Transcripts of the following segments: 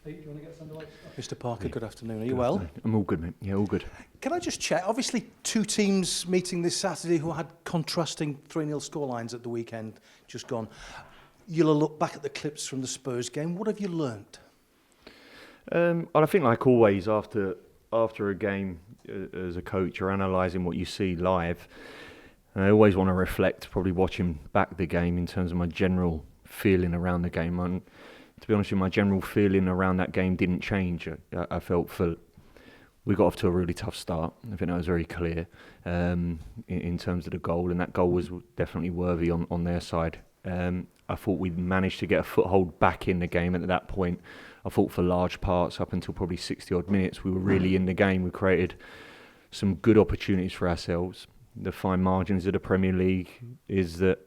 Pete, do you want to get us underway? Mr. Parker, good afternoon. Are you well? I'm all good, mate. Yeah, all good. Can I just check? Obviously, two teams meeting this Saturday who had contrasting 3-0 scorelines at the weekend just gone. You'll look back at the clips from the Spurs game. What have you learnt? Well, I think, like always, after a game, as a coach, you're analysing what you see live. And I always want to reflect, probably watching back the game in terms of my general feeling around the game. And to be honest with you, my general feeling around that game didn't change. I felt we got off to a really tough start. I think that was very clear in terms of the goal, and that goal was definitely worthy on their side. I thought we'd managed to get a foothold back in the game at that point. I thought for large parts, up until probably 60 odd minutes, we were really in the game. We created some good opportunities for ourselves. The fine margins of the Premier League is that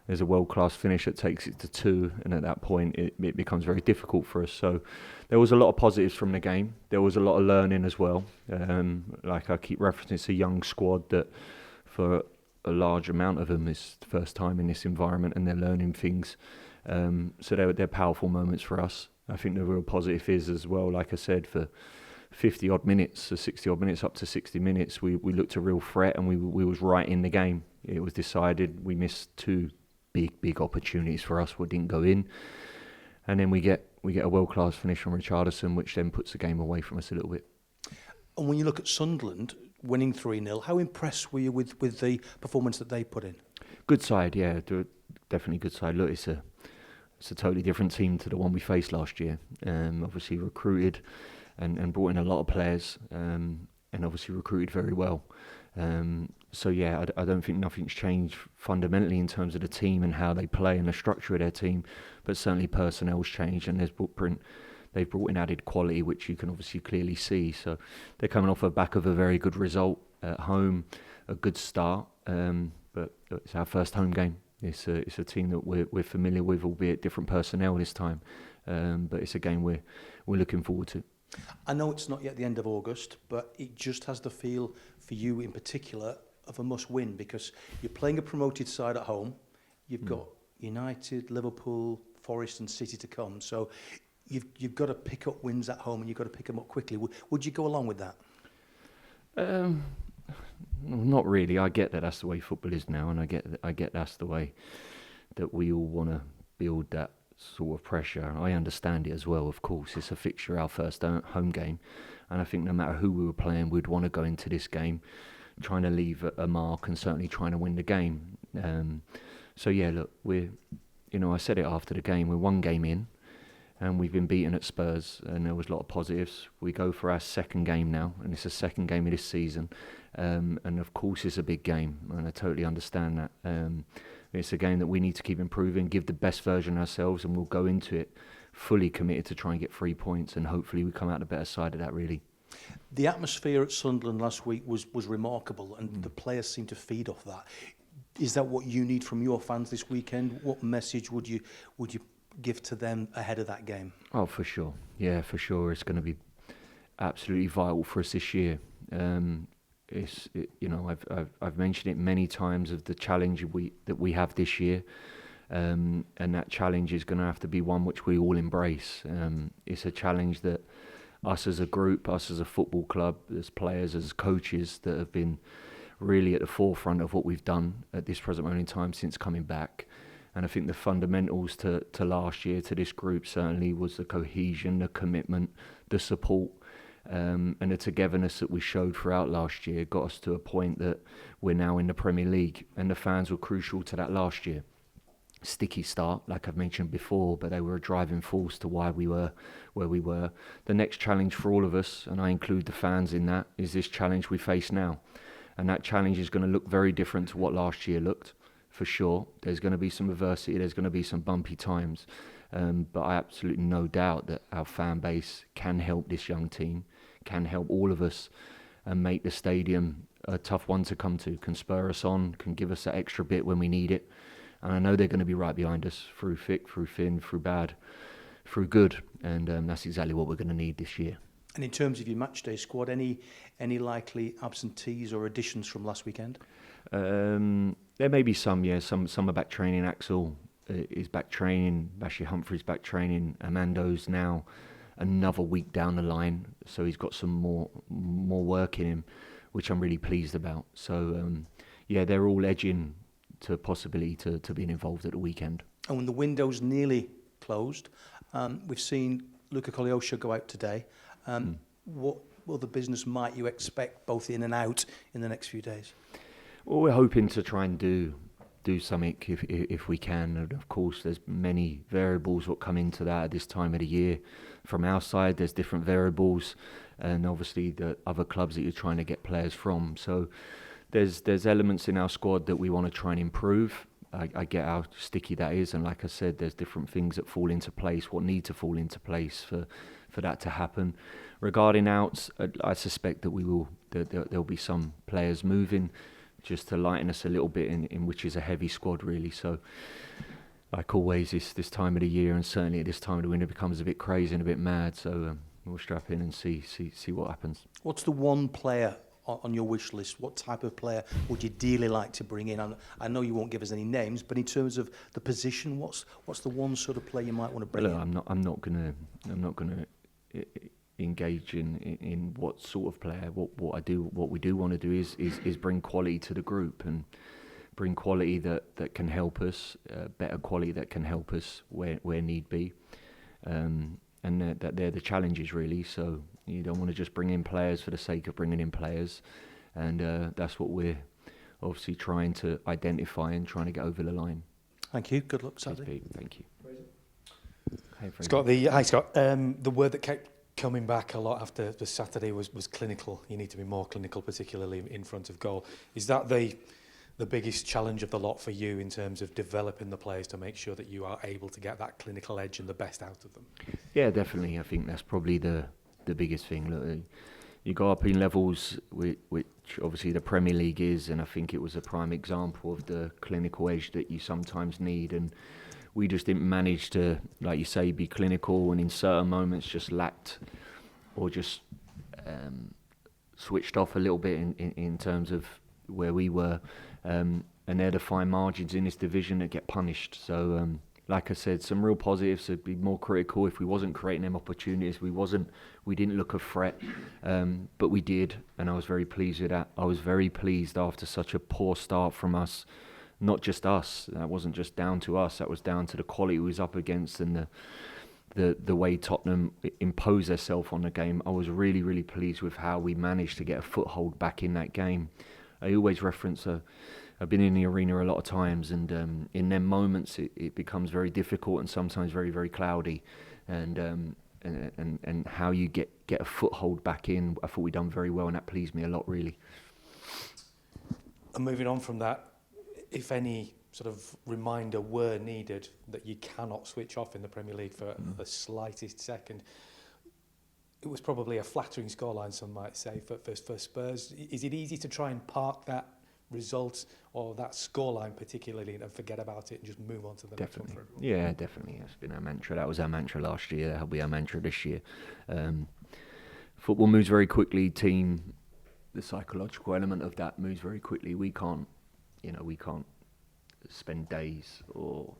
there's a world-class finish that takes it to 2, and at that point it becomes very difficult for us. So there was a lot of positives from the game. There was a lot of learning as well. Like I keep referencing, it's a young squad that for a large amount of them is the first time in this environment, and they're learning things. So they're powerful moments for us. I think the real positive is as well, like I said, for 50 odd minutes, so 60 odd minutes up to 60 minutes, we looked a real threat, and we was right in the game. It was decided. We missed 2 big opportunities for us what didn't go in, and then we get a world-class finish from Richarlison, which then puts the game away from us a little bit. And when you look at Sunderland winning 3-0, how impressed were you with the performance that they put in? Good side, yeah, definitely good side. Look, it's a totally different team to the one we faced last year. Obviously recruited and brought in a lot of players, and obviously recruited very well. So yeah, I don't think nothing's changed fundamentally in terms of the team and how they play and the structure of their team, but certainly personnel's changed, and they've brought in added quality, which you can obviously clearly see. So they're coming off the back of a very good result at home, a good start, but it's our first home game. It's a team that we're familiar with, albeit different personnel this time, but it's a game we're looking forward to. I know it's not yet the end of August, but it just has the feel for you in particular of a must-win, because you're playing a promoted side at home. You've got United, Liverpool, Forest and City to come. So you've got to pick up wins at home, and you've got to pick them up quickly. Would you go along with that? Not really. I get that that's the way football is now, and I get that's the way that we all want to build that sort of pressure. I understand it as well, of course. It's a fixture, our first home game, and I think no matter who we were playing, we'd want to go into this game trying to leave a mark and certainly trying to win the game. So yeah, look, I said it after the game, we're 1 game in, and we've been beaten at Spurs, and there was a lot of positives. We go for our 2nd game now, and it's the 2nd game of this season, and of course it's a big game, and I totally understand that. It's a game that we need to keep improving, give the best version of ourselves, and we'll go into it fully committed to try and get 3 points, and hopefully we come out the better side of that, really. The atmosphere at Sunderland last week was remarkable, and the players seemed to feed off that. Is that what you need from your fans this weekend? What message would you give to them ahead of that game? Oh, for sure. Yeah, for sure. It's going to be absolutely vital for us this year. I've mentioned it many times of the challenge that we have this year, and that challenge is going to have to be one which we all embrace. It's a challenge that us as a group, us as a football club, as players, as coaches, that have been really at the forefront of what we've done at this present moment in time since coming back. And I think the fundamentals to last year, to this group, certainly was the cohesion, the commitment, the support, and the togetherness that we showed throughout last year got us to a point that we're now in the Premier League, and the fans were crucial to that last year. Sticky start, like I've mentioned before, but they were a driving force to why we were where we were. The next challenge for all of us, and I include the fans in that, is this challenge we face now. And that challenge is going to look very different to what last year looked, for sure. There's going to be some adversity, there's going to be some bumpy times, but I absolutely no doubt that our fan base can help this young team, can help all of us, and make the stadium a tough one to come to, can spur us on, can give us that extra bit when we need it. And I know they're going to be right behind us through thick, through thin, through bad, through good. And that's exactly what we're going to need this year. And in terms of your matchday squad, any likely absentees or additions from last weekend? There may be some, yeah. Some are back training. Axel is back training. Bashir Humphrey's back training. Amando's now another week down the line, so he's got some more work in him, which I'm really pleased about. So yeah, they're all edging to possibly to being involved at the weekend. And when the window's nearly closed, we've seen Luka Kolyosha go out today. What other business might you expect, both in and out, in the next few days? Well, we're hoping to try and do something if we can. And of course, there's many variables what come into that at this time of the year. From our side, there's different variables, and obviously the other clubs that you're trying to get players from. So there's elements in our squad that we want to try and improve. I get how sticky that is, and like I said, there's different things that fall into place, what need to fall into place for that to happen. Regarding outs, I suspect that there'll be some players moving, just to lighten us a little bit in which is a heavy squad really. So like always, this time of the year, and certainly at this time of the winter, becomes a bit crazy and a bit mad. So we'll strap in and see what happens. What's the one player on your wish list? What type of player would you dearly like to bring in? I know you won't give us any names, but in terms of the position, what's the one sort of player you might want to bring in? I'm not gonna engage in what sort of player. What we do want to do is bring quality to the group, and bring quality that can help us, better quality that can help us where need be, and that they're the challenges really. So you don't want to just bring in players for the sake of bringing in players, and that's what we're obviously trying to identify and trying to get over the line. Thank you. Good luck, Saturday. Thank you. Hey, Scott, the word that kept coming back a lot after the Saturday was clinical. You need to be more clinical, particularly in front of goal. Is that the biggest challenge of the lot for you in terms of developing the players to make sure that you are able to get that clinical edge and the best out of them? Yeah, definitely. I think that's probably the biggest thing. Look, you go up in levels, which obviously the Premier League is, and I think it was a prime example of the clinical edge that you sometimes need. And we just didn't manage to, like you say, be clinical, and in certain moments just lacked, or just switched off a little bit in terms of where we were. And they're the fine margins in this division that get punished. So, like I said, some real positives. It'd be more critical if we wasn't creating them opportunities. We didn't look a threat, but we did, and I was very pleased with that. I was very pleased after such a poor start from us. Not just us. That wasn't just down to us. That was down to the quality we was up against, and the way Tottenham imposed themselves on the game. I was really, really pleased with how we managed to get a foothold back in that game. I always reference I've been in the arena a lot of times, and in them moments it becomes very difficult and sometimes very, very cloudy, and how you get a foothold back in. I thought we done very well, and that pleased me a lot, really. And moving on from that, if any sort of reminder were needed that you cannot switch off in the Premier League for the slightest second, it was probably a flattering scoreline, some might say, for Spurs. Is it easy to try and park that result or that scoreline particularly and forget about it and just move on to the next one? Yeah, definitely. That's been our mantra. That was our mantra last year. That'll be our mantra this year. Football moves very quickly. The psychological element of that moves very quickly. We can't spend days or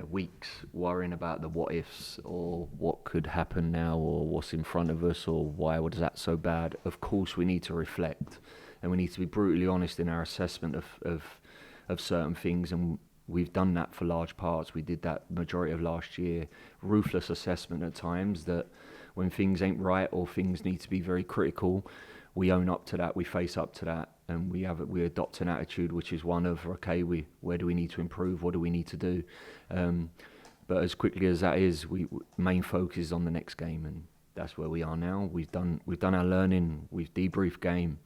weeks worrying about the what ifs or what could happen now or what's in front of us or why was that so bad. Of course we need to reflect, and we need to be brutally honest in our assessment of certain things, and we've done that for large parts. We did that majority of last year. Ruthless assessment at times, that when things ain't right or things need to be very critical, we own up to that, we face up to that, and we adopt an attitude which is one of, okay, where do we need to improve, what do we need to do? But as quickly as that is, main focus is on the next game, and that's where we are now. We've done our learning, we've debriefed game.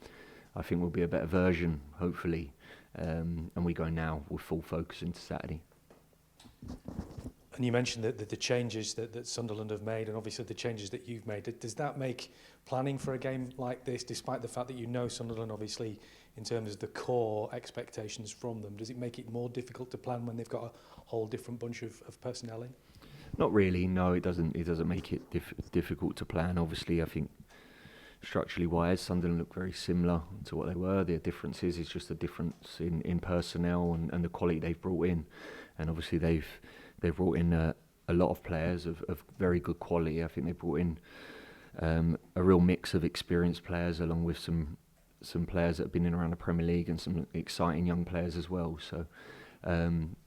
I think we'll be a better version, hopefully, and we go now with full focus into Saturday. And you mentioned that the changes that Sunderland have made, and obviously the changes that you've made. Does that make planning for a game like this, despite the fact that you know Sunderland, obviously, in terms of the core expectations from them, does it make it more difficult to plan when they've got a whole different bunch of personnel in? Not really, no, it doesn't. It doesn't make it difficult to plan. Obviously, I think structurally wise, Sunderland look very similar to what they were. The difference is just a difference in personnel and the quality they've brought in, and obviously they've brought in a lot of players of very good quality. I think they brought in a real mix of experienced players along with some players that have been in around the Premier League and some exciting young players as well. So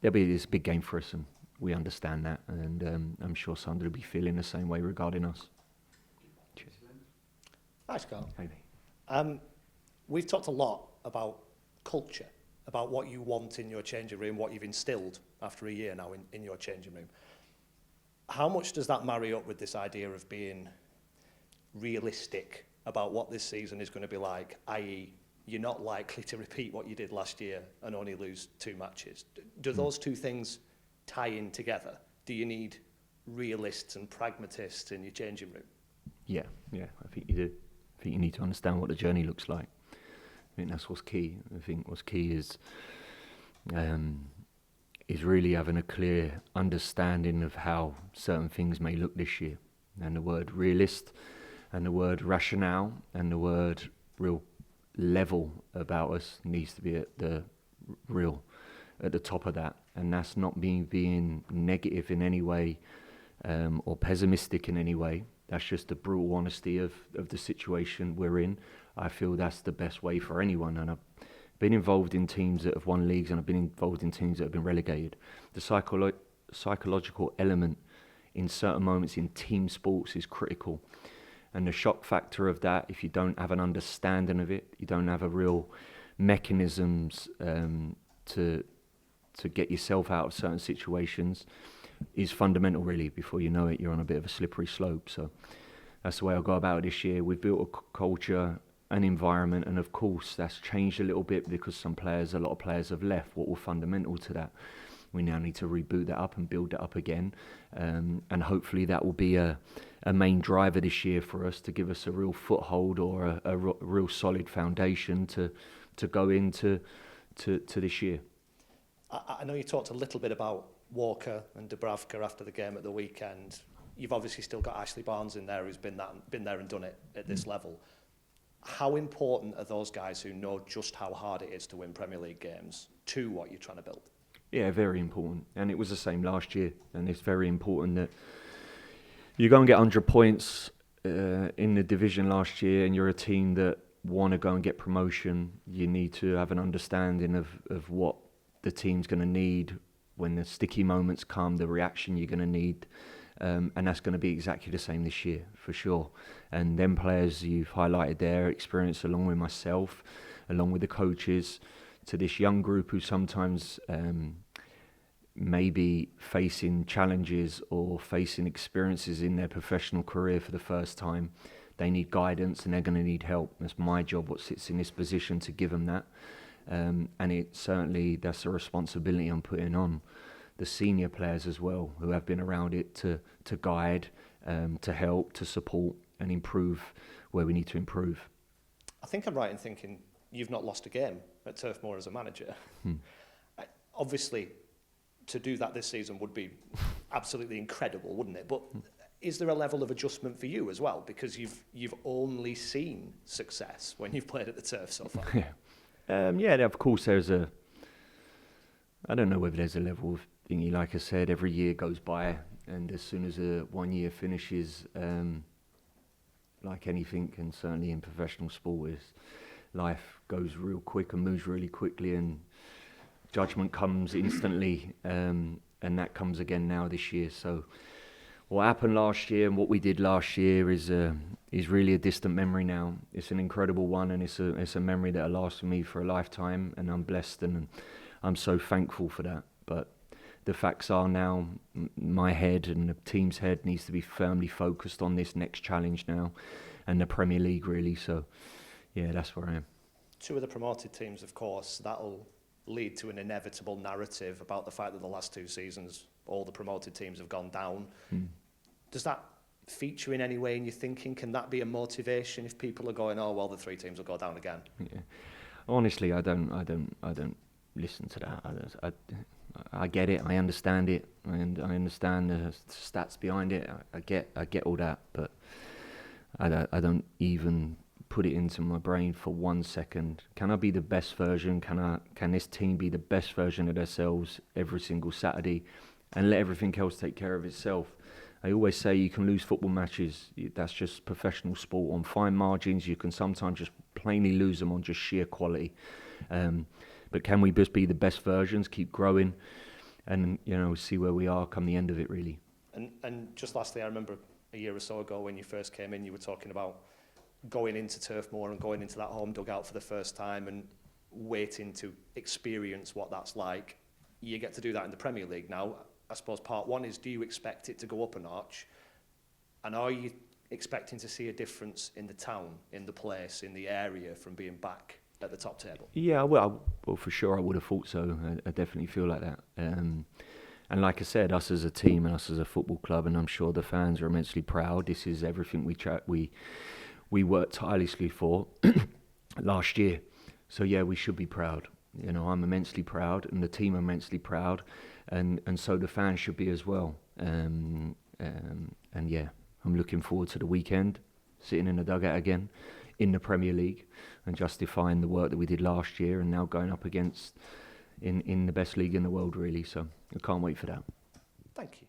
it's a big game for us, and we understand that, and I'm sure Sunderland will be feeling the same way regarding us. Cheers. Hi, Scott. Hey, mate. We've talked a lot about culture, about what you want in your changing room, what you've instilled after a year now in your changing room. How much does that marry up with this idea of being realistic about what this season is going to be like, i.e. you're not likely to repeat what you did last year and only lose 2 matches? Do those two things tie in together? Do you need realists and pragmatists in your changing room? Yeah, I think you do. I think you need to understand what the journey looks like. I think that's what's key. I think what's key is really having a clear understanding of how certain things may look this year. And the word realist and the word rationale and the word real level about us needs to be at the top of that. And that's not being negative in any way or pessimistic in any way. That's just the brutal honesty of the situation we're in. I feel that's the best way for anyone. And I've been involved in teams that have won leagues, and I've been involved in teams that have been relegated. The psychological element in certain moments in team sports is critical. And the shock factor of that, if you don't have an understanding of it, you don't have a real mechanisms to get yourself out of certain situations, is fundamental really. Before you know it, you're on a bit of a slippery slope. So that's the way I'll go about it this year. We've built a culture, an environment, and of course that's changed a little bit because a lot of players have left. What were fundamental to that? We now need to reboot that up and build that up again, and hopefully that will be a main driver this year for us to give us a real foothold or a real solid foundation to go into this year. I know you talked a little bit about Walker and Dubravka after the game at the weekend. You've obviously still got Ashley Barnes in there, who's been there and done it at this level. How important are those guys who know just how hard it is to win Premier League games to what you're trying to build? Yeah, very important. And it was the same last year. And it's very important that you go and get 100 points in the division last year, and you're a team that want to go and get promotion. You need to have an understanding of what the team's going to need when the sticky moments come, the reaction you're going to need. And that's going to be exactly the same this year, for sure. And them players you've highlighted their experience along with myself, along with the coaches, to this young group who sometimes may be facing challenges or facing experiences in their professional career for the first time. They need guidance and they're going to need help. That's my job, what sits in this position, to give them that. And that's a responsibility I'm putting on the senior players as well, who have been around it to guide, to help, to support and improve where we need to improve. I think I'm right in thinking you've not lost a game at Turf Moor as a manager. Obviously, to do that this season would be absolutely incredible, wouldn't it? But is there a level of adjustment for you as well? Because you've only seen success when you've played at the Turf so far. Yeah, of course there's I don't know whether there's a level of thingy. Like I said, every year goes by, and as soon as 1 year finishes, like anything, and certainly in professional sport, life goes real quick and moves really quickly, and judgment comes instantly, and that comes again now this year. So what happened last year and what we did last year is really a distant memory now. It's an incredible one, and it's a memory that'll last with me for a lifetime, and I'm blessed and I'm so thankful for that. But the facts are now, my head and the team's head needs to be firmly focused on this next challenge now, and the Premier League really. So yeah, that's where I am. Two of the promoted teams, of course, that'll lead to an inevitable narrative about the fact that the last 2 seasons all the promoted teams have gone down. Does that feature in any way in your thinking? Can that be a motivation if people are going, oh well, the 3 teams will go down again? Yeah. Honestly, I don't listen to that. I get it, I understand it, and I understand the stats behind it. I get all that, but I don't even put it into my brain for 1 second. Can I be the best version? Can this team be the best version of themselves every single Saturday? and let everything else take care of itself. I always say you can lose football matches. That's just professional sport. On fine margins, you can sometimes just plainly lose them on just sheer quality. But can we just be the best versions, keep growing, and see where we are come the end of it, really. And just lastly, I remember a year or so ago when you first came in, you were talking about going into Turf Moor and going into that home dugout for the first time and waiting to experience what that's like. You get to do that in the Premier League now. I suppose part one is, do you expect it to go up a notch? And are you expecting to see a difference in the town, in the place, in the area from being back at the top table? Yeah, well, for sure I would have thought so. I definitely feel like that. And like I said, us as a team and us as a football club, and I'm sure the fans are immensely proud. This is everything we worked tirelessly for last year. So yeah, we should be proud. I'm immensely proud, and the team are immensely proud, and so the fans should be as well. And yeah, I'm looking forward to the weekend, sitting in the dugout again in the Premier League and justifying the work that we did last year, and now going up against in the best league in the world, really. So I can't wait for that. Thank you.